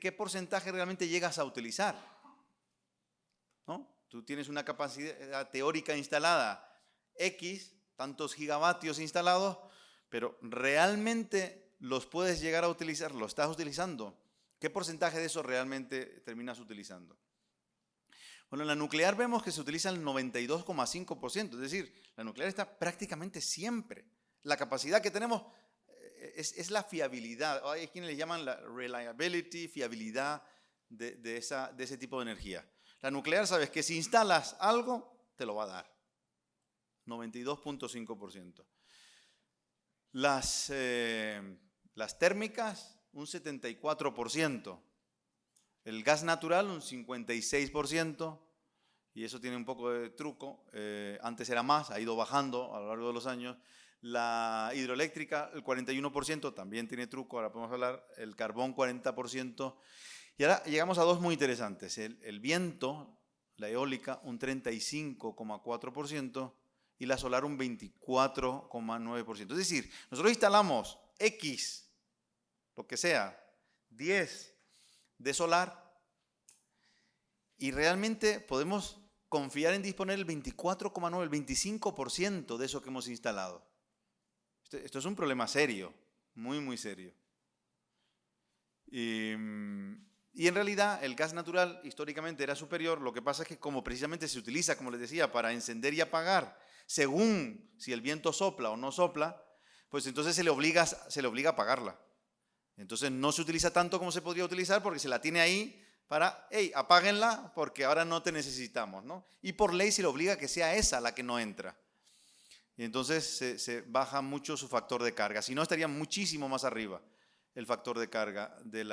qué porcentaje realmente llegas a utilizar, ¿no? Tú tienes una capacidad teórica instalada X, tantos gigavatios instalados, pero realmente los puedes llegar a utilizar, lo estás utilizando. ¿Qué porcentaje de eso realmente terminas utilizando? Bueno, en la nuclear vemos que se utiliza el 92,5%, es decir, la nuclear está prácticamente siempre. La capacidad que tenemos es la fiabilidad, hay quienes le llaman la reliability, fiabilidad de ese tipo de energía. La nuclear, sabes que si instalas algo, te lo va a dar. 92,5%. Las térmicas, un 74%. El gas natural, un 56%. Y eso tiene un poco de truco. Antes era más, ha ido bajando a lo largo de los años. La hidroeléctrica, el 41%, también tiene truco, ahora podemos hablar. El carbón, 40%. Y ahora llegamos a dos muy interesantes. El viento, la eólica, un 35,4%. Y la solar un 24,9%. Es decir, nosotros instalamos X lo que sea, 10 de solar, y realmente podemos confiar en disponer el 24,9, el 25% de eso que hemos instalado. Esto es un problema serio, muy, muy serio. Y en realidad el gas natural históricamente era superior. Lo que pasa es que como precisamente se utiliza, como les decía, para encender y apagar, según si el viento sopla o no sopla, pues entonces se le obliga a apagarla. Entonces no se utiliza tanto como se podría utilizar porque se la tiene ahí para, hey, apáguenla porque ahora no te necesitamos, ¿no? Y por ley se le obliga a que sea esa la que no entra. Y entonces se baja mucho su factor de carga. Si no, estaría muchísimo más arriba el factor de carga del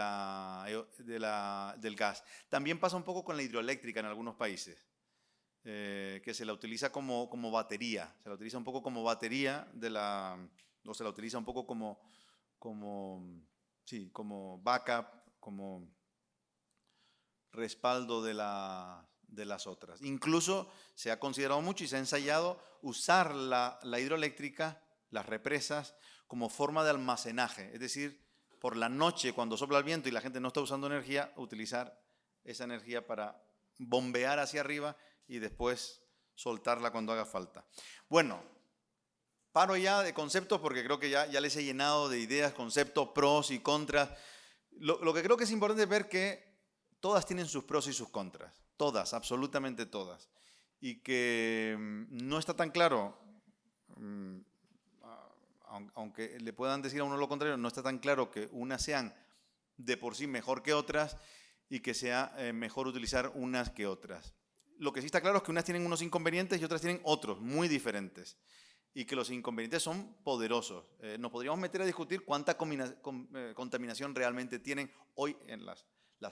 gas. También pasa un poco con la hidroeléctrica en algunos países, que se la utiliza como batería. Se la utiliza un poco como batería o se la utiliza un poco como backup, como respaldo de las otras. Incluso se ha considerado mucho y se ha ensayado usar la hidroeléctrica, las represas, como forma de almacenaje. Es decir, por la noche, cuando sopla el viento y la gente no está usando energía, utilizar esa energía para bombear hacia arriba y después soltarla cuando haga falta. Bueno, paro ya de conceptos porque creo que ya les he llenado de ideas, conceptos, pros y contras. Lo que creo que es importante es ver que todas tienen sus pros y sus contras. Todas, absolutamente todas. Y que no está tan claro, aunque le puedan decir a uno lo contrario, no está tan claro que unas sean de por sí mejor que otras y que sea mejor utilizar unas que otras. Lo que sí está claro es que unas tienen unos inconvenientes y otras tienen otros muy diferentes. Y que los inconvenientes son poderosos. Nos podríamos meter a discutir cuánta contaminación realmente tienen hoy en las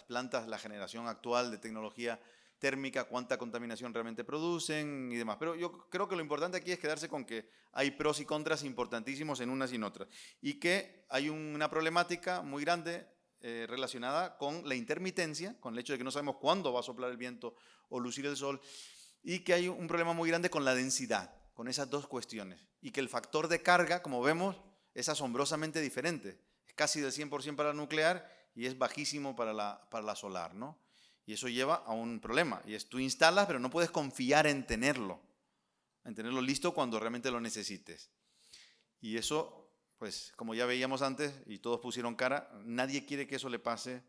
plantas, la generación actual de tecnología térmica, cuánta contaminación realmente producen y demás. Pero yo creo que lo importante aquí es quedarse con que hay pros y contras importantísimos en unas y en otras. Y que hay una problemática muy grande relacionada con la intermitencia, con el hecho de que no sabemos cuándo va a soplar el viento o lucir el sol, y que hay un problema muy grande con la densidad, con esas dos cuestiones. Y que el factor de carga, como vemos, es asombrosamente diferente. Es casi del 100% para la nuclear y es bajísimo para la solar, ¿no? Y eso lleva a un problema, y es tú instalas, pero no puedes confiar en tenerlo listo cuando realmente lo necesites. Y eso, pues, como ya veíamos antes, y todos pusieron cara, nadie quiere que eso le pase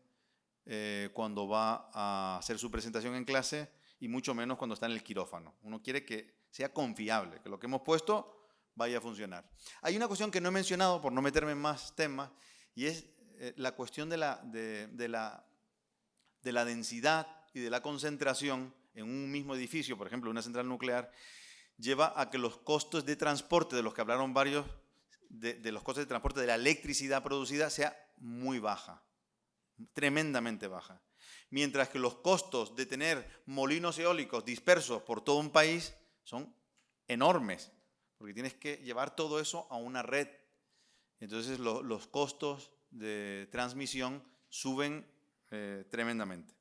cuando va a hacer su presentación en clase, y mucho menos cuando está en el quirófano. Uno quiere que sea confiable, que lo que hemos puesto vaya a funcionar. Hay una cuestión que no he mencionado, por no meterme en más temas, y es la cuestión de la densidad y de la concentración en un mismo edificio, por ejemplo, una central nuclear, lleva a que los costos de transporte, de los que hablaron varios, de los costos de transporte de la electricidad producida, sea muy baja, tremendamente baja. Mientras que los costos de tener molinos eólicos dispersos por todo un país son enormes, porque tienes que llevar todo eso a una red. Entonces los costos de transmisión suben tremendamente.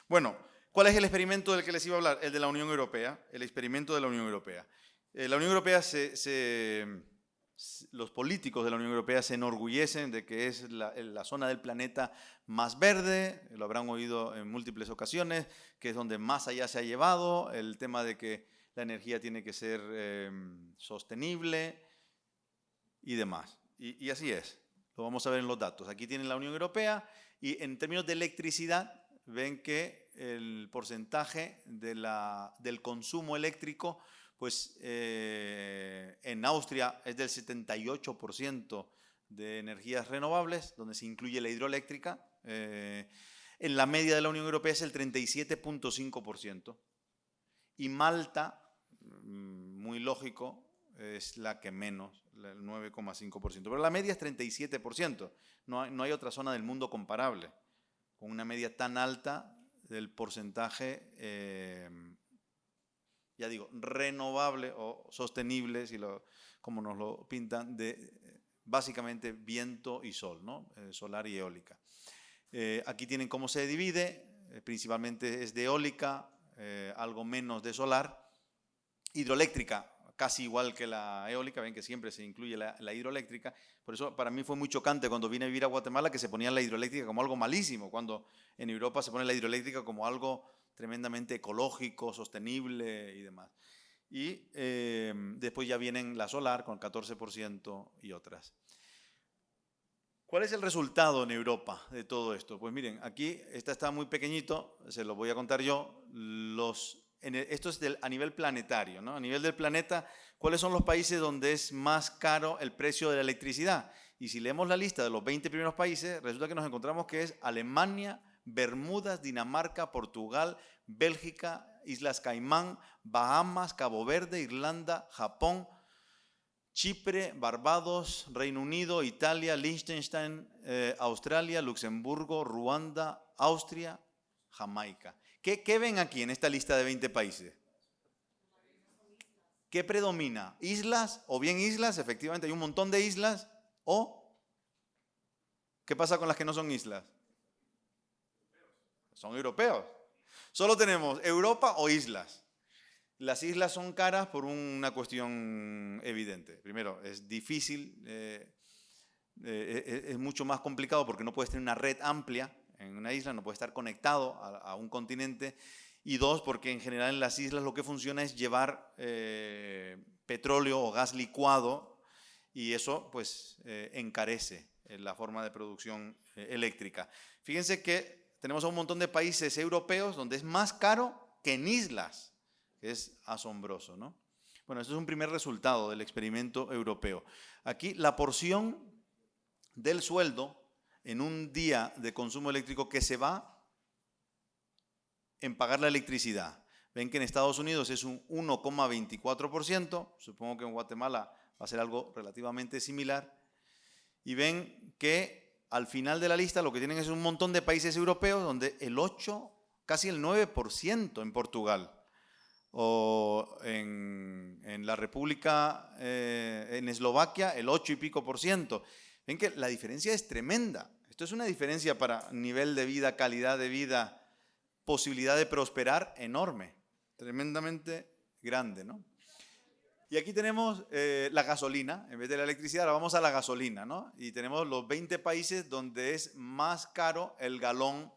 Bueno, ¿cuál es el experimento del que les iba a hablar? El de la Unión Europea, el experimento de la Unión Europea. La Unión Europea, los políticos de la Unión Europea se enorgullecen de que es la zona del planeta más verde, lo habrán oído en múltiples ocasiones, que es donde más allá se ha llevado el tema de que la energía tiene que ser sostenible y demás. Y así es, lo vamos a ver en los datos. Aquí tienen la Unión Europea y en términos de electricidad ven que el porcentaje del consumo eléctrico, pues en Austria es del 78% de energías renovables, donde se incluye la hidroeléctrica. En la media de la Unión Europea es el 37,5%. Y Malta, muy lógico, es la que menos, el 9,5%. Pero la media es 37%. No hay otra zona del mundo comparable con una media tan alta del porcentaje, ya digo, renovable o sostenible, como nos lo pintan, de básicamente viento y sol, ¿no? Solar y eólica. Aquí tienen cómo se divide, principalmente es de eólica, algo menos de solar. Hidroeléctrica, casi igual que la eólica, ven que siempre se incluye la hidroeléctrica. Por eso para mí fue muy chocante cuando vine a vivir a Guatemala que se ponía la hidroeléctrica como algo malísimo, cuando en Europa se pone la hidroeléctrica como algo tremendamente ecológico, sostenible y demás. Y después ya vienen la solar con 14% y otras. ¿Cuál es el resultado en Europa de todo esto? Pues miren, aquí está muy pequeñito, se lo voy a contar yo. Esto es a nivel planetario, ¿no? A nivel del planeta, ¿cuáles son los países donde es más caro el precio de la electricidad? Y si leemos la lista de los 20 primeros países, resulta que nos encontramos que es Alemania, Bermudas, Dinamarca, Portugal, Bélgica, Islas Caimán, Bahamas, Cabo Verde, Irlanda, Japón, Chipre, Barbados, Reino Unido, Italia, Liechtenstein, Australia, Luxemburgo, Ruanda, Austria, Jamaica. ¿Qué ven aquí en esta lista de 20 países? ¿Qué predomina? ¿Islas? ¿O bien islas? Efectivamente, hay un montón de islas. ¿O qué pasa con las que no son islas? Son europeos. Solo tenemos Europa o islas. Las islas son caras por una cuestión evidente. Primero, es difícil, es mucho más complicado porque no puedes tener una red amplia en una isla, no puedes estar conectado a un continente. Y dos, porque en general en las islas lo que funciona es llevar petróleo o gas licuado y eso pues encarece la forma de producción eléctrica. Fíjense que tenemos a un montón de países europeos donde es más caro que en islas. Es asombroso, ¿no? Bueno, esto es un primer resultado del experimento europeo. Aquí la porción del sueldo en un día de consumo eléctrico que se va en pagar la electricidad. Ven que en Estados Unidos es un 1,24%, supongo que en Guatemala va a ser algo relativamente similar, y ven que al final de la lista lo que tienen es un montón de países europeos donde el 8, casi el 9% en Portugal, o en la República, en Eslovaquia, el 8 y pico %. Ven que la diferencia es tremenda. Esto es una diferencia para nivel de vida, calidad de vida, posibilidad de prosperar enorme, tremendamente grande, ¿no? Y aquí tenemos la gasolina, en vez de la electricidad, ahora vamos a la gasolina, ¿no? Y tenemos los 20 países donde es más caro el galón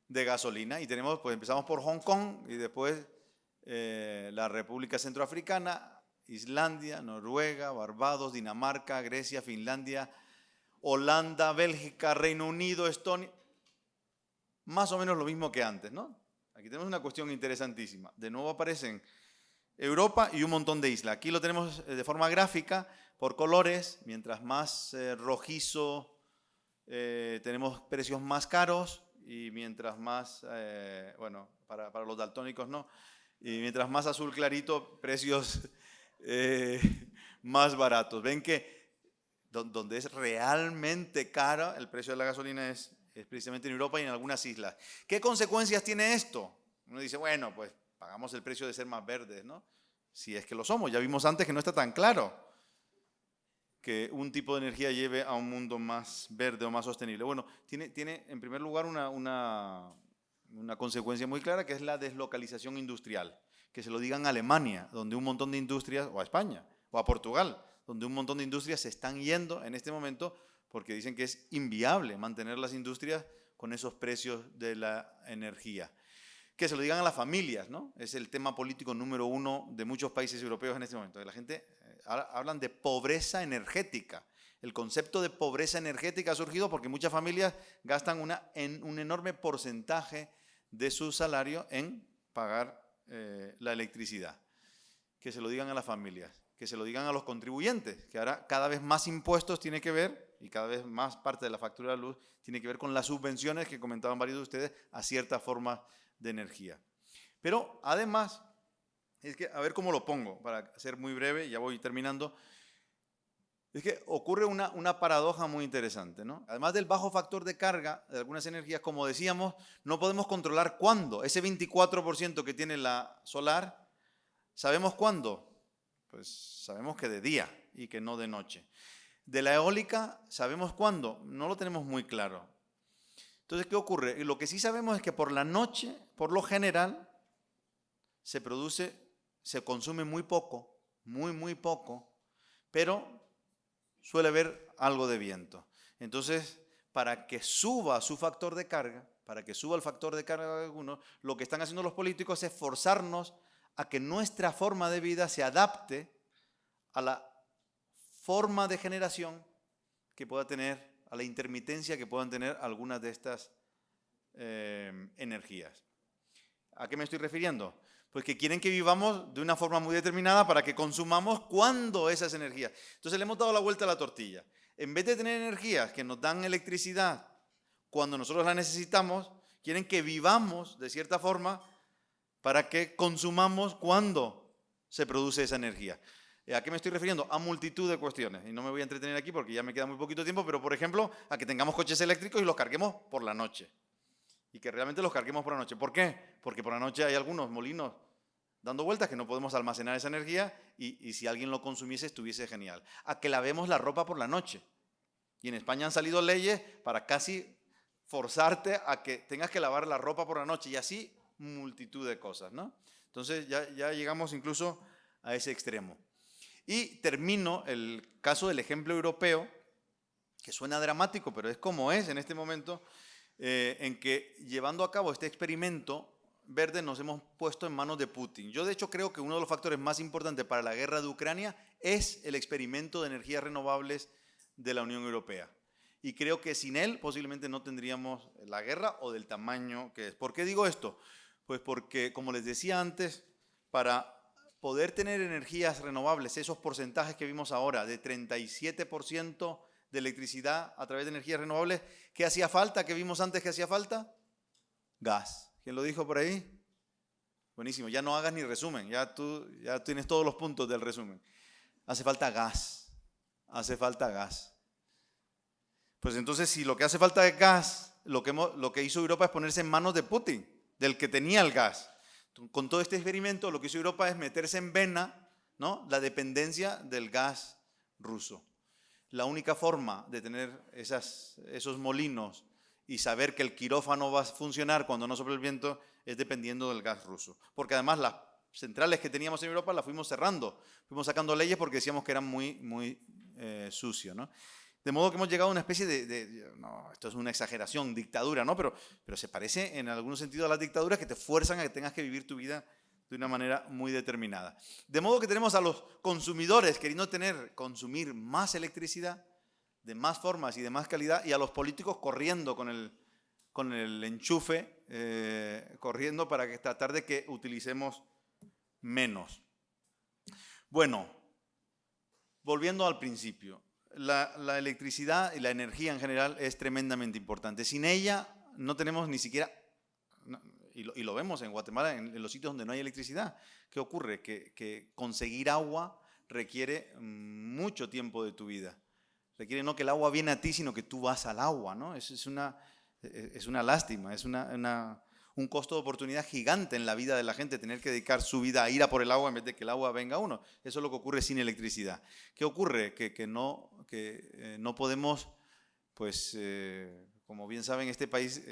de gasolina. Y tenemos, pues empezamos por Hong Kong y después la República Centroafricana, Islandia, Noruega, Barbados, Dinamarca, Grecia, Finlandia, Holanda, Bélgica, Reino Unido, Estonia. Más o menos lo mismo que antes, ¿no? Aquí tenemos una cuestión interesantísima. De nuevo aparecen Europa y un montón de islas. Aquí lo tenemos de forma gráfica, por colores. Mientras más rojizo tenemos precios más caros y mientras más, bueno, para los daltónicos no, y mientras más azul clarito, precios más baratos. Ven que donde es realmente cara el precio de la gasolina es precisamente en Europa y en algunas islas. ¿Qué consecuencias tiene esto? Uno dice, bueno, pues pagamos el precio de ser más verdes, ¿no? Si es que lo somos. Ya vimos antes que no está tan claro que un tipo de energía lleve a un mundo más verde o más sostenible. Bueno, tiene en primer lugar una consecuencia muy clara, que es la deslocalización industrial. Que se lo digan a Alemania, donde un montón de industrias, o a España, o a Portugal, donde un montón de industrias se están yendo en este momento porque dicen que es inviable mantener las industrias con esos precios de la energía. Que se lo digan a las familias, ¿no? Es el tema político número 1 de muchos países europeos en este momento. La gente hablan de pobreza energética. El concepto de pobreza energética ha surgido porque muchas familias gastan un enorme porcentaje de su salario en pagar la electricidad. Que se lo digan a las familias, que se lo digan a los contribuyentes, que ahora cada vez más impuestos tiene que ver y cada vez más parte de la factura de la luz tiene que ver con las subvenciones que comentaban varios de ustedes a ciertas formas de energía. Pero además, es que a ver cómo lo pongo, para ser muy breve, ya voy terminando. Es que ocurre una paradoja muy interesante, ¿no? Además del bajo factor de carga de algunas energías, como decíamos, no podemos controlar cuándo. Ese 24% que tiene la solar, ¿sabemos cuándo? Pues sabemos que de día y que no de noche. De la eólica, ¿sabemos cuándo? No lo tenemos muy claro. Entonces, ¿qué ocurre? Y lo que sí sabemos es que por la noche, por lo general, se consume muy poco muy poco, pero suele haber algo de viento. Entonces, para que suba su factor de carga, para que suba el factor de carga de algunos, lo que están haciendo los políticos es forzarnos a que nuestra forma de vida se adapte a la forma de generación que pueda tener, a la intermitencia que puedan tener algunas de estas energías. ¿A qué me estoy refiriendo? Pues que quieren que vivamos de una forma muy determinada para que consumamos cuando esas energías. Entonces le hemos dado la vuelta a la tortilla. En vez de tener energías que nos dan electricidad cuando nosotros la necesitamos, quieren que vivamos de cierta forma para que consumamos cuando se produce esa energía. ¿A qué me estoy refiriendo? A multitud de cuestiones. Y no me voy a entretener aquí porque ya me queda muy poquito tiempo, pero por ejemplo, a que tengamos coches eléctricos y los carguemos por la noche. Y que realmente los carguemos por la noche. ¿Por qué? Porque por la noche hay algunos molinos dando vueltas que no podemos almacenar esa energía y si alguien lo consumiese estuviese genial. A que lavemos la ropa por la noche. Y en España han salido leyes para casi forzarte a que tengas que lavar la ropa por la noche y así multitud de cosas, ¿no? Entonces ya llegamos incluso a ese extremo. Y termino el caso del ejemplo europeo, que suena dramático, pero es como es en este momento, en que llevando a cabo este experimento verde nos hemos puesto en manos de Putin. Yo de hecho creo que uno de los factores más importantes para la guerra de Ucrania es el experimento de energías renovables de la Unión Europea. Y creo que sin él posiblemente no tendríamos la guerra o del tamaño que es. ¿Por qué digo esto? Pues porque, como les decía antes, para poder tener energías renovables, esos porcentajes que vimos ahora, de 37% de electricidad a través de energías renovables, ¿qué hacía falta? ¿Qué vimos antes que hacía falta? Gas. ¿Quién lo dijo por ahí? Buenísimo, ya no hagas ni resumen, ya tienes todos los puntos del resumen. Hace falta gas, hace falta gas. Pues entonces, si lo que hace falta es gas, lo que hizo Europa es ponerse en manos de Putin, del que tenía el gas. Con todo este experimento, lo que hizo Europa es meterse en vena, ¿no?, la dependencia del gas ruso. La única forma de tener esos molinos y saber que el quirófano va a funcionar cuando no sopla el viento es dependiendo del gas ruso. Porque además las centrales que teníamos en Europa las fuimos cerrando, fuimos sacando leyes porque decíamos que eran muy sucio, ¿no? De modo que hemos llegado a una especie no, esto es una exageración, dictadura, ¿no? Pero se parece en algún sentido a las dictaduras que te fuerzan a que tengas que vivir tu vida de una manera muy determinada. De modo que tenemos a los consumidores queriendo consumir más electricidad, de más formas y de más calidad, y a los políticos corriendo con el enchufe, corriendo para tratar de que utilicemos menos. Bueno, volviendo al principio. La electricidad y la energía en general es tremendamente importante. Sin ella no tenemos ni siquiera, y lo vemos en Guatemala, en los sitios donde no hay electricidad. ¿Qué ocurre? Que conseguir agua requiere mucho tiempo de tu vida. Requiere no que el agua viene a ti, sino que tú vas al agua, ¿no? Es una lástima, es un costo de oportunidad gigante en la vida de la gente, tener que dedicar su vida a ir a por el agua en vez de que el agua venga a uno. Eso es lo que ocurre sin electricidad. ¿Qué ocurre? Que no podemos, pues, como bien saben, este país,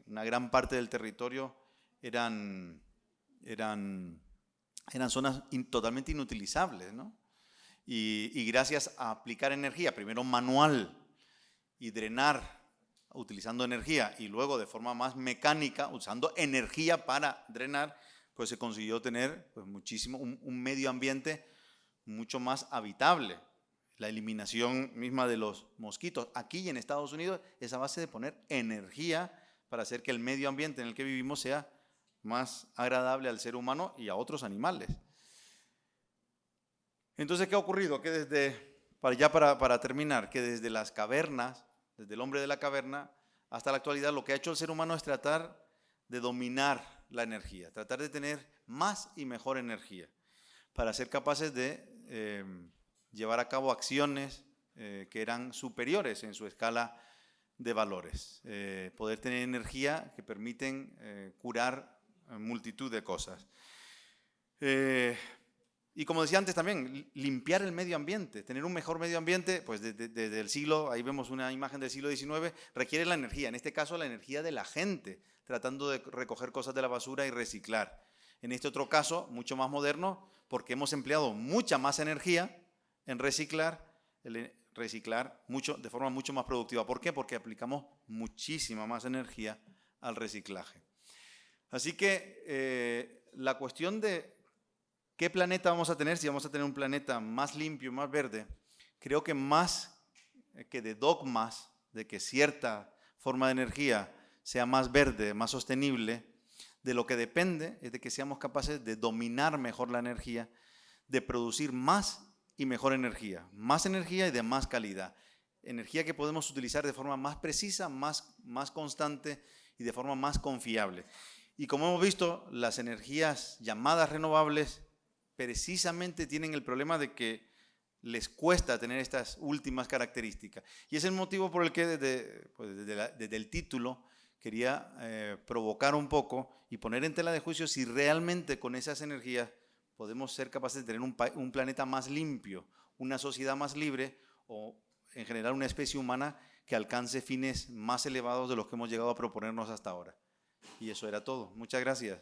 una gran parte del territorio eran zonas totalmente inutilizables, ¿no? Y gracias a aplicar energía, primero manual y drenar, utilizando energía, y luego de forma más mecánica, usando energía para drenar, pues se consiguió tener pues un medio ambiente mucho más habitable. La eliminación misma de los mosquitos. Aquí y en Estados Unidos es a base de poner energía para hacer que el medio ambiente en el que vivimos sea más agradable al ser humano y a otros animales. Entonces, ¿qué ha ocurrido? Que para terminar, que desde las cavernas, desde el hombre de la caverna hasta la actualidad, lo que ha hecho el ser humano es tratar de dominar la energía, tratar de tener más y mejor energía, para ser capaces de llevar a cabo acciones que eran superiores en su escala de valores, poder tener energía que permiten curar multitud de cosas. Y como decía antes también, limpiar el medio ambiente, tener un mejor medio ambiente, pues desde el siglo, ahí vemos una imagen del siglo XIX, requiere la energía, en este caso la energía de la gente, tratando de recoger cosas de la basura y reciclar. En este otro caso, mucho más moderno, porque hemos empleado mucha más energía en reciclar de forma mucho más productiva. ¿Por qué? Porque aplicamos muchísima más energía al reciclaje. Así que la cuestión de qué planeta vamos a tener, si vamos a tener un planeta más limpio, más verde, creo que más que de dogmas de que cierta forma de energía sea más verde, más sostenible, de lo que depende es de que seamos capaces de dominar mejor la energía, de producir más y mejor energía y de más calidad. Energía que podemos utilizar de forma más precisa, más constante y de forma más confiable. Y como hemos visto, las energías llamadas renovables precisamente tienen el problema de que les cuesta tener estas últimas características. Y es el motivo por el que desde el título quería provocar un poco y poner en tela de juicio si realmente con esas energías podemos ser capaces de tener un planeta más limpio, una sociedad más libre o en general una especie humana que alcance fines más elevados de los que hemos llegado a proponernos hasta ahora. Y eso era todo. Muchas gracias.